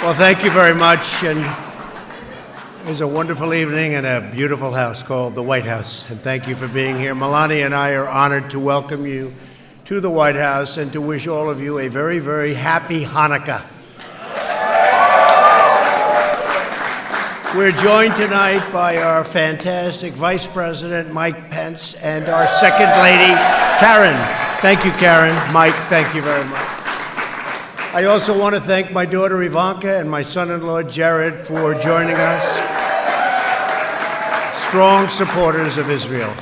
Well, thank you very much. And it's a wonderful evening in a beautiful house called the White House. And thank you for being here. Melania and I are honored to welcome you to the White House and to wish all of you a very, very happy Hanukkah. We're joined tonight by our fantastic Vice President, Mike Pence, and our Second Lady, Karen. Thank you, Karen. Mike, thank you very much. I also want to thank my daughter, Ivanka, and my son-in-law, Jared, for joining us. Strong supporters of Israel.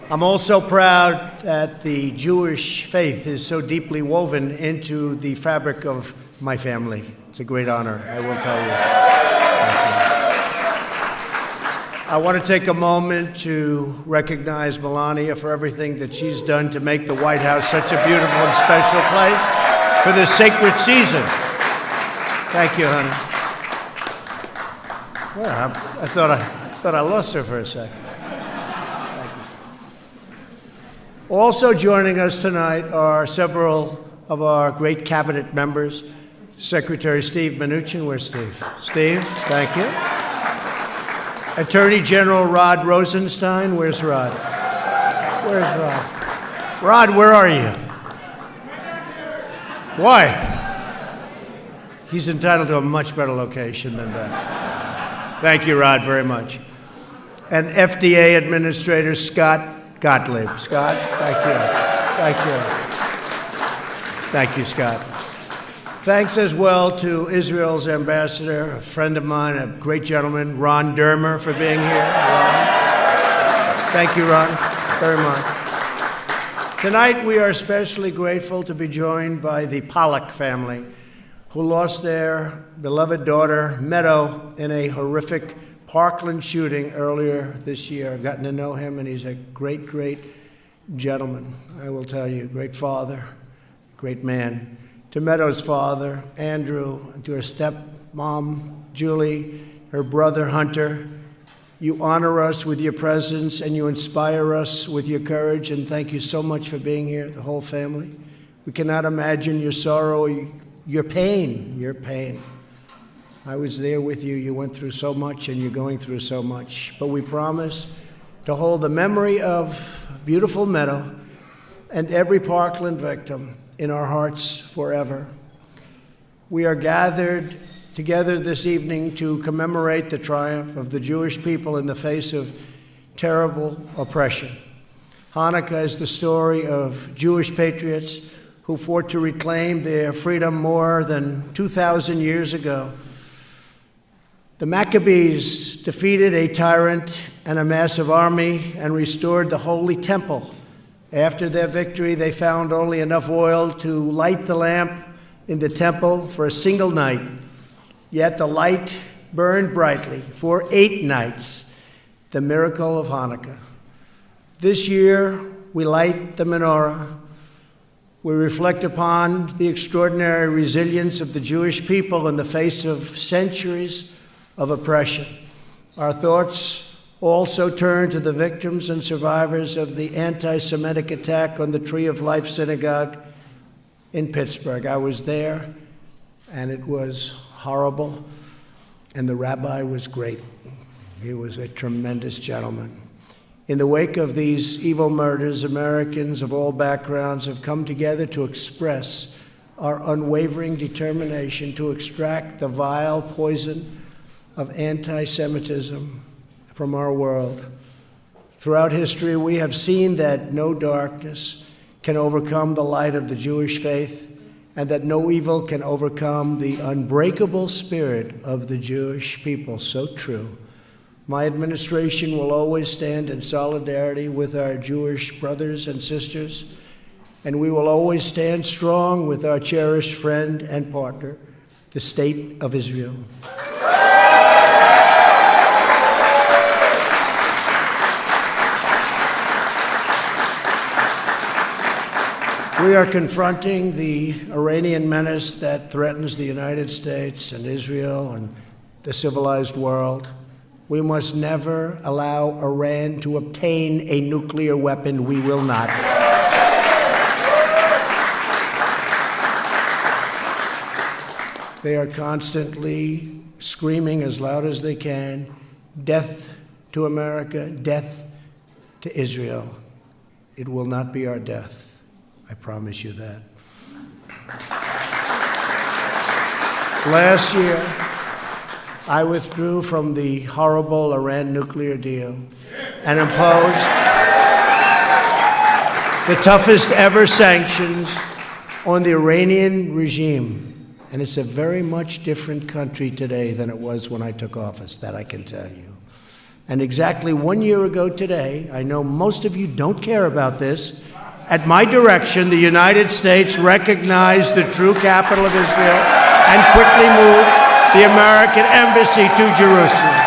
I'm also proud that the Jewish faith is so deeply woven into the fabric of my family. It's a great honor, I will tell you. I want to take a moment to recognize Melania for everything that she's done to make the White House such a beautiful and special place for this sacred season. Thank you, honey. Well, I thought I lost her for a second. Also joining us tonight are several of our great cabinet members. Secretary Steve Mnuchin, where's Steve? Steve, thank you. Attorney General Rod Rosenstein, where's Rod? Where's Rod? Rod, where are you? Why? He's entitled to a much better location than that. Thank you, Rod, very much. And FDA Administrator Scott Gottlieb. Scott, thank you. Thank you. Thank you, Scott. Thanks as well to Israel's ambassador, a friend of mine, a great gentleman, Ron Dermer, for being here. Ron. Thank you, Ron, very much. Tonight, we are especially grateful to be joined by the Pollock family, who lost their beloved daughter, Meadow, in a horrific Parkland shooting earlier this year. I've gotten to know him, and he's a great, great gentleman, I will tell you, great father, great man. To Meadow's father, Andrew, and to her stepmom, Julie, her brother, Hunter, you honor us with your presence and you inspire us with your courage, and thank you so much for being here, the whole family. We cannot imagine your sorrow, your pain. I was there with you. You went through so much and you're going through so much. But we promise to hold the memory of beautiful Meadow and every Parkland victim in our hearts forever. We are gathered together this evening to commemorate the triumph of the Jewish people in the face of terrible oppression. Hanukkah is the story of Jewish patriots who fought to reclaim their freedom more than 2,000 years ago. The Maccabees defeated a tyrant and a massive army and restored the Holy Temple. After their victory, they found only enough oil to light the lamp in the temple for a single night. Yet the light burned brightly for 8 nights, the miracle of Hanukkah. This year, we light the menorah. We reflect upon the extraordinary resilience of the Jewish people in the face of centuries of oppression. Our thoughts also turn to the victims and survivors of the anti-Semitic attack on the Tree of Life Synagogue in Pittsburgh. I was there, and it was horrible, and the rabbi was great. He was a tremendous gentleman. In the wake of these evil murders, Americans of all backgrounds have come together to express our unwavering determination to extract the vile poison of anti-Semitism from our world. Throughout history, we have seen that no darkness can overcome the light of the Jewish faith, and that no evil can overcome the unbreakable spirit of the Jewish people. So true. My administration will always stand in solidarity with our Jewish brothers and sisters, and we will always stand strong with our cherished friend and partner, the State of Israel. We are confronting the Iranian menace that threatens the United States and Israel and the civilized world. We must never allow Iran to obtain a nuclear weapon. We will not. They are constantly screaming as loud as they can, death to America, death to Israel. It will not be our death. I promise you that. Last year, I withdrew from the horrible Iran nuclear deal and imposed the toughest ever sanctions on the Iranian regime. And it's a very much different country today than it was when I took office, that I can tell you. And exactly 1 year ago today, I know most of you don't care about this, at my direction, the United States recognized the true capital of Israel and quickly moved the American embassy to Jerusalem.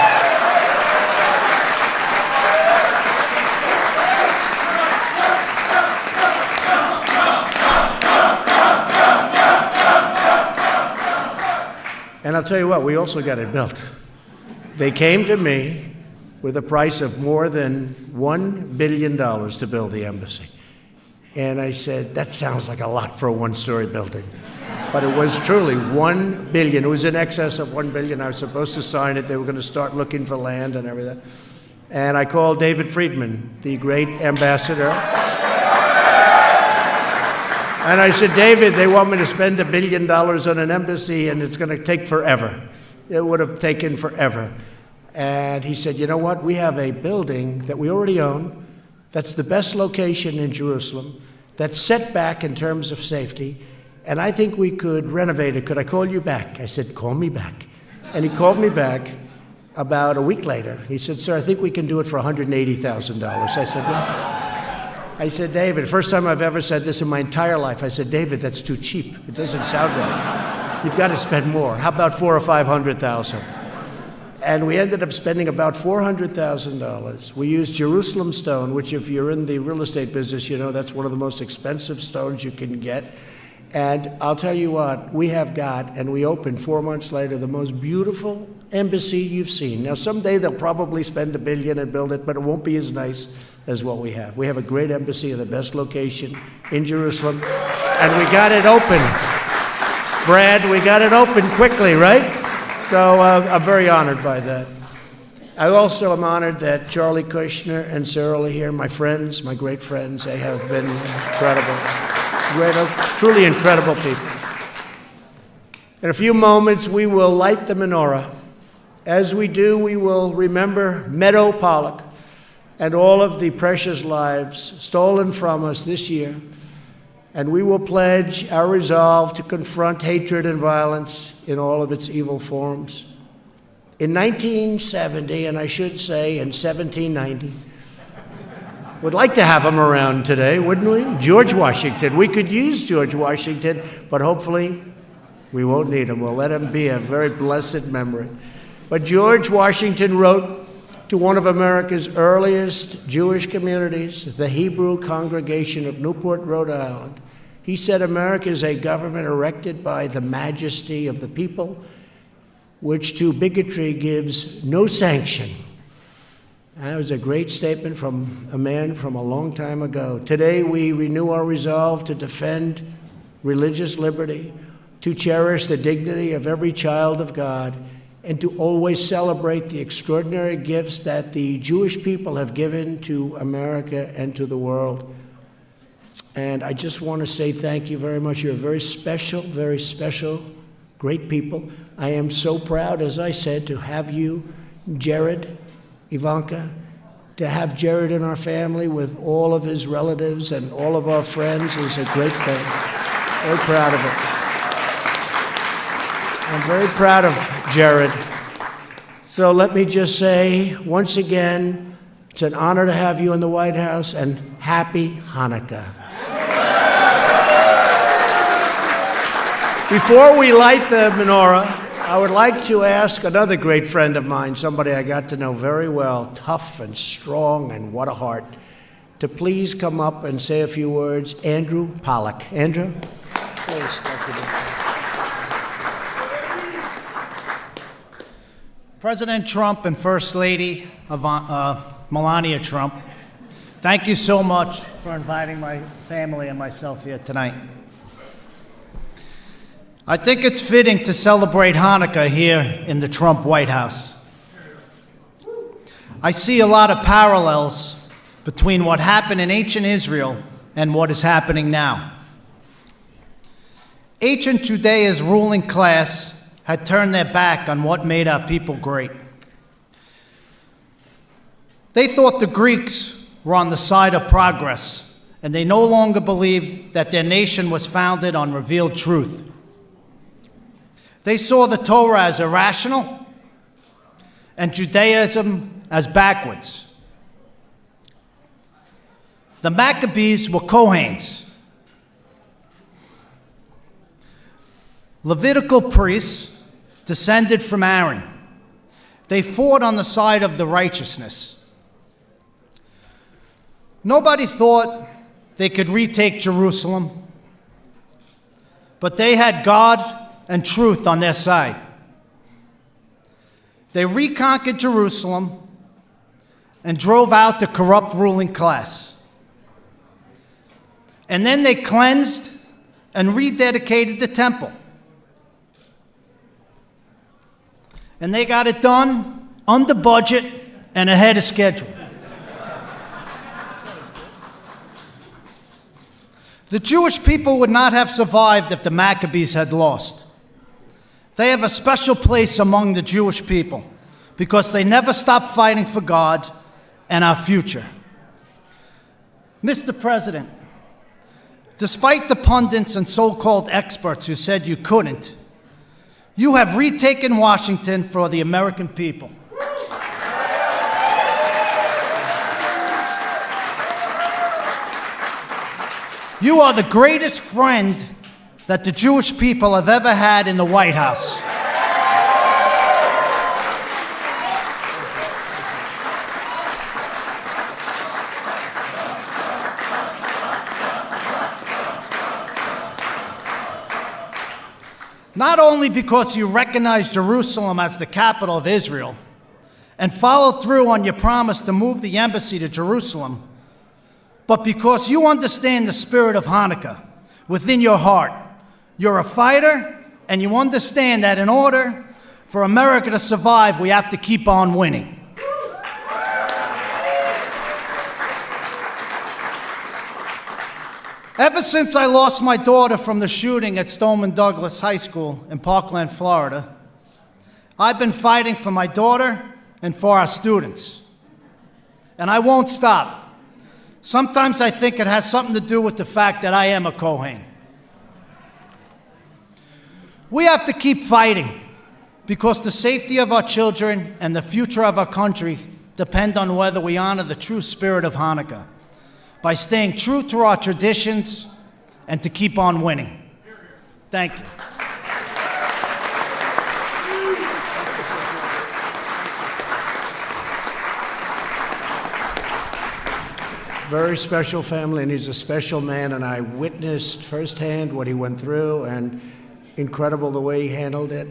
And I'll tell you what, we also got it built. They came to me with a price of more than $1 billion to build the embassy. And I said, that sounds like a lot for a one-story building. But it was truly $1 billion. It was in excess of $1 billion. I was supposed to sign it. They were going to start looking for land and everything. And I called David Friedman, the great ambassador. And I said, David, they want me to spend $1 billion on an embassy, and it's going to take forever. It would have taken forever. And he said, you know what? We have a building that we already own that's the best location in Jerusalem, that's set back in terms of safety, and I think we could renovate it. Could I call you back? I said, call me back. And he called me back about a week later. He said, sir, I think we can do it for $180,000. I said, well, I said, David, first time I've ever said this in my entire life. I said, David, that's too cheap. It doesn't sound right. You've got to spend more. How about $400,000 or $500,000? And we ended up spending about $400,000. We used Jerusalem stone, which if you're in the real estate business, you know that's one of the most expensive stones you can get. And I'll tell you what, we have got, and we opened 4 months later, the most beautiful embassy you've seen. Now, someday they'll probably spend $1 billion and build it, but it won't be as nice as what we have. We have a great embassy in the best location in Jerusalem, and we got it open. Brad, we got it open quickly, right? So I'm very honored by that. I also am honored that Charlie Kushner and Cyril are here, my friends, my great friends. They have been incredible, truly incredible people. In a few moments, we will light the menorah. As we do, we will remember Andrew Pollock and all of the precious lives stolen from us this year. And we will pledge our resolve to confront hatred and violence in all of its evil forms. In 1970, and I should say in 1790, would like to have him around today, wouldn't we? George Washington. We could use George Washington, but hopefully we won't need him. We'll let him be a very blessed memory. But George Washington wrote to one of America's earliest Jewish communities, the Hebrew congregation of Newport, Rhode Island. He said, America is a government erected by the majesty of the people, which to bigotry gives no sanction. That was a great statement from a man from a long time ago. Today we renew our resolve to defend religious liberty, to cherish the dignity of every child of God, and to always celebrate the extraordinary gifts that the Jewish people have given to America and to the world. And I just want to say thank you very much. You're very special, great people. I am so proud, as I said, to have you, Jared, Ivanka, to have Jared in our family with all of his relatives and all of our friends is a great thing. Very proud of it. I'm very proud of Jared. So let me just say, once again, it's an honor to have you in the White House, and happy Hanukkah. Before we light the menorah, I would like to ask another great friend of mine, somebody I got to know very well, tough and strong and what a heart, to please come up and say a few words. Andrew Pollock. Andrew? Please. President Trump and First Lady Melania Trump, thank you so much for inviting my family and myself here tonight. I think it's fitting to celebrate Hanukkah here in the Trump White House. I see a lot of parallels between what happened in ancient Israel and what is happening now. Ancient Judea's ruling class had turned their back on what made our people great. They thought the Greeks were on the side of progress, and they no longer believed that their nation was founded on revealed truth. They saw the Torah as irrational and Judaism as backwards. The Maccabees were Kohens, Levitical priests descended from Aaron. They fought on the side of the righteousness. Nobody thought they could retake Jerusalem, but they had God and truth on their side. They reconquered Jerusalem and drove out the corrupt ruling class. And then they cleansed and rededicated the temple. And they got it done under budget and ahead of schedule. The Jewish people would not have survived if the Maccabees had lost. They have a special place among the Jewish people because they never stopped fighting for God and our future. Mr. President, despite the pundits and so-called experts who said you couldn't, you have retaken Washington for the American people. You are the greatest friend that the Jewish people have ever had in the White House. Not only because you recognize Jerusalem as the capital of Israel and followed through on your promise to move the embassy to Jerusalem, but because you understand the spirit of Hanukkah within your heart. You're a fighter, and you understand that in order for America to survive, we have to keep on winning. Ever since I lost my daughter from the shooting at Stoneman Douglas High School in Parkland, Florida, I've been fighting for my daughter and for our students. And I won't stop. Sometimes I think it has something to do with the fact that I am a Kohen. We have to keep fighting because the safety of our children and the future of our country depend on whether we honor the true spirit of Hanukkah by staying true to our traditions and to keep on winning. Thank you. Very special family, and he's a special man, and I witnessed firsthand what he went through, and incredible the way he handled it,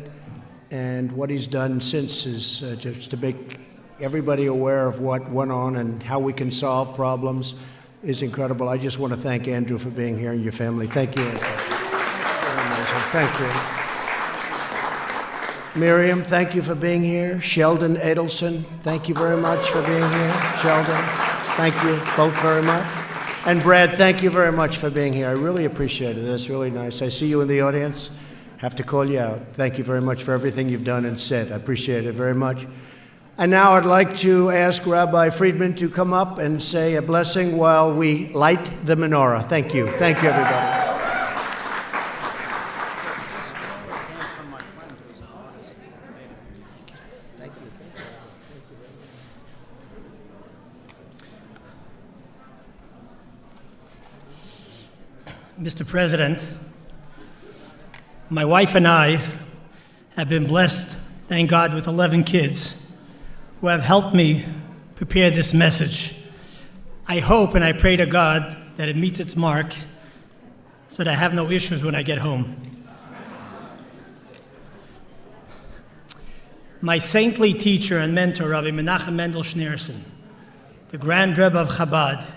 and what he's done since is just to make everybody aware of what went on and how we can solve problems is incredible. I just want to thank Andrew for being here and your family. Thank you. Very amazing. Thank you. Miriam, thank you for being here. Sheldon Adelson, thank you very much for being here. Sheldon, thank you both very much. And Brad, thank you very much for being here. I really appreciate it. That's really nice. I see you in the audience. Have to call you out. Thank you very much for everything you've done and said. I appreciate it very much. And now I'd like to ask Rabbi Friedman to come up and say a blessing while we light the menorah. Thank you. Thank you, everybody. Mr. President, my wife and I have been blessed, thank God, with 11 kids who have helped me prepare this message. I hope and I pray to God that it meets its mark so that I have no issues when I get home. My saintly teacher and mentor, Rabbi Menachem Mendel Schneerson, the Grand Rebbe of Chabad,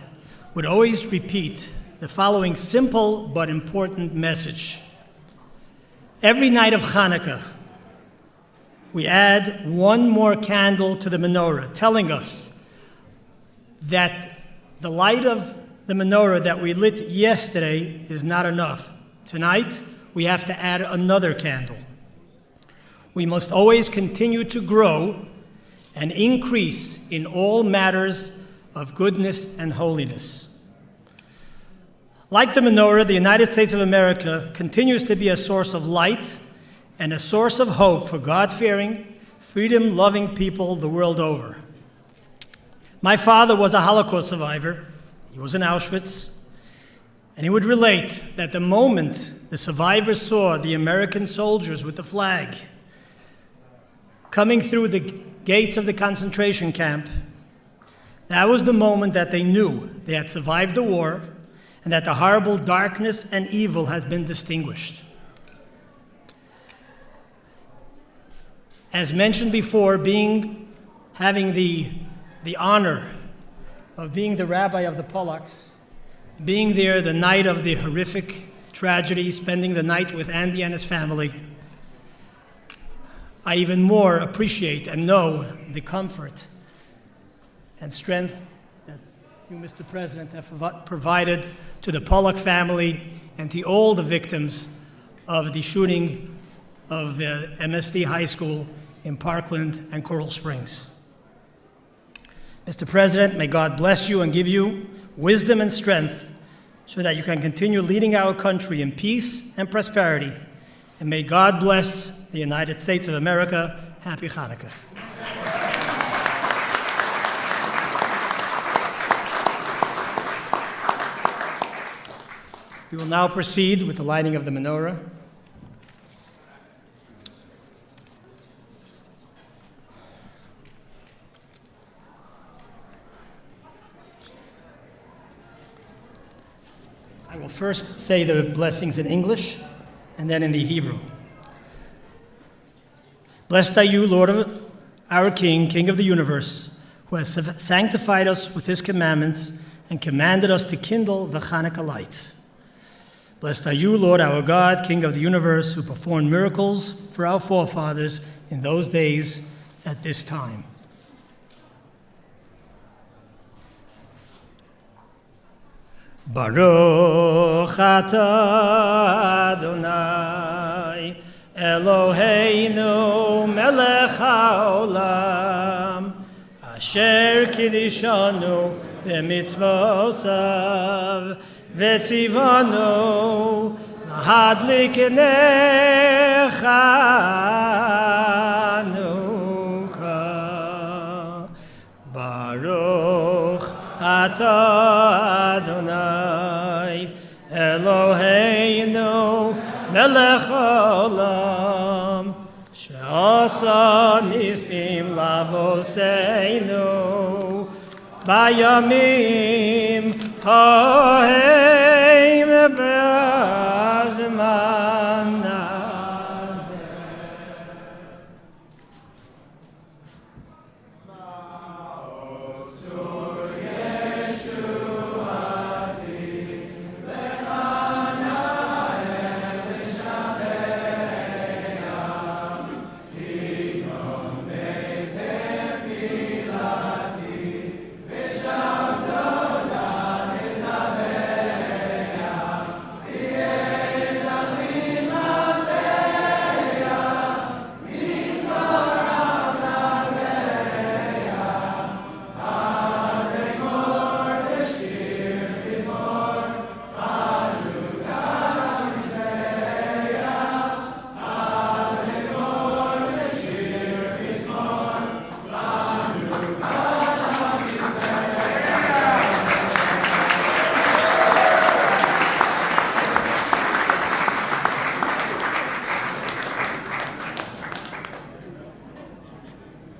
would always repeat the following simple but important message. Every night of Hanukkah, we add one more candle to the menorah, telling us that the light of the menorah that we lit yesterday is not enough. Tonight, we have to add another candle. We must always continue to grow and increase in all matters of goodness and holiness. Like the menorah, the United States of America continues to be a source of light and a source of hope for God-fearing, freedom-loving people the world over. My father was a Holocaust survivor. He was in Auschwitz. And he would relate that the moment the survivors saw the American soldiers with the flag coming through the gates of the concentration camp, that was the moment that they knew they had survived the war and that the horrible darkness and evil had been distinguished. As mentioned before, having the honor of being the rabbi of the Pollocks, being there the night of the horrific tragedy, spending the night with Andy and his family, I even more appreciate and know the comfort and strength that you, Mr. President, have provided to the Pollock family and to all the victims of the shooting of the MSD High School in Parkland and Coral Springs. Mr. President, may God bless you and give you wisdom and strength so that you can continue leading our country in peace and prosperity. And may God bless the United States of America. Happy Hanukkah. We will now proceed with the lighting of the menorah. I will first say the blessings in English and then in the Hebrew. Blessed are you, Lord of our King, King of the universe, who has sanctified us with his commandments and commanded us to kindle the Hanukkah light. Blessed are you, Lord our God, King of the universe, who performed miracles for our forefathers in those days at this time. Baruch atah Adonai Eloheinu melech haolam asher kiddushanu b'mitzvosav v'tzivanu lahadlik ner Chanukah. Baruch atah Adonai Eloheinu melech haolam she'asa nisim lavoseinu bayamim ha'hem b'azman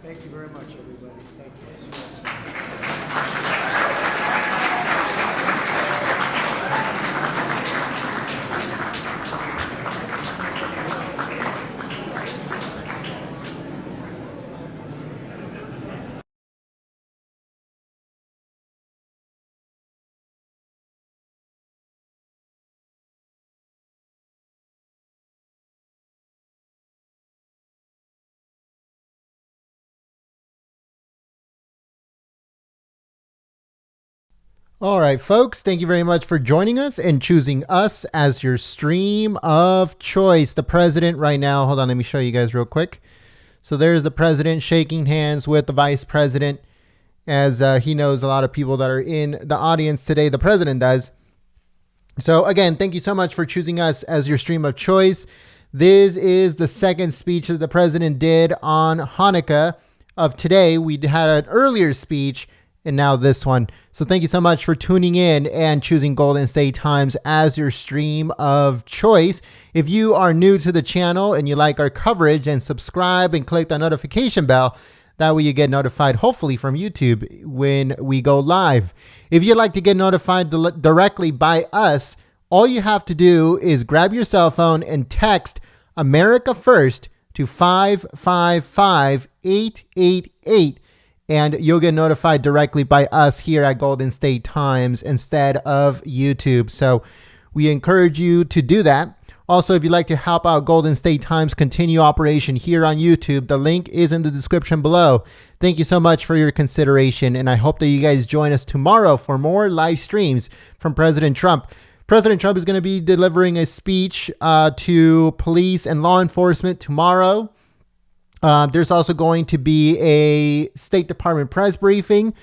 Thank you very much, everybody. Thank you. All right, folks, thank you very much for joining us and choosing us as your stream of choice. The president right now, hold on, let me show you guys real quick. So there's the president shaking hands with the vice president, as he knows a lot of people that are in the audience today. The president does. So again, thank you so much for choosing us as your stream of choice. This is the second speech that the president did on Hanukkah of today. We had an earlier speech and now this one. So thank you so much for tuning in and choosing Golden State Times as your stream of choice. If you are new to the channel and you like our coverage, then subscribe and click the notification bell. That way you get notified, hopefully from YouTube, when we go live. If you'd like to get notified directly by us, all you have to do is grab your cell phone and text America First to 555-888. And you'll get notified directly by us here at Golden State Times instead of YouTube. So we encourage you to do that. Also, if you'd like to help out Golden State Times continue operation here on YouTube, the link is in the description below. Thank you so much for your consideration, and I hope that you guys join us tomorrow for more live streams from President Trump. President Trump is going to be delivering a speech to police and law enforcement tomorrow. There's also going to be a State Department press briefing.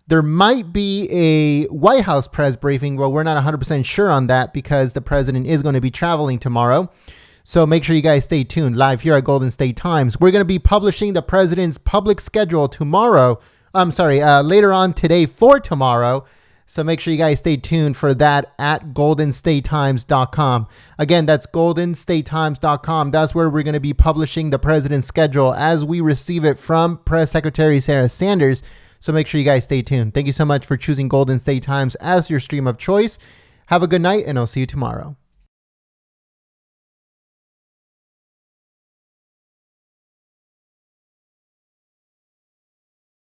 There might be a White House press briefing, but we're not 100% sure on that because the president is going to be traveling tomorrow. So make sure you guys stay tuned live here at Golden State Times. We're going to be publishing the president's public schedule later on today for tomorrow. So make sure you guys stay tuned for that at goldenstatetimes.com. Again, that's goldenstatetimes.com. That's where we're going to be publishing the president's schedule as we receive it from Press Secretary Sarah Sanders. So make sure you guys stay tuned. Thank you so much for choosing Golden State Times as your stream of choice. Have a good night, and I'll see you tomorrow.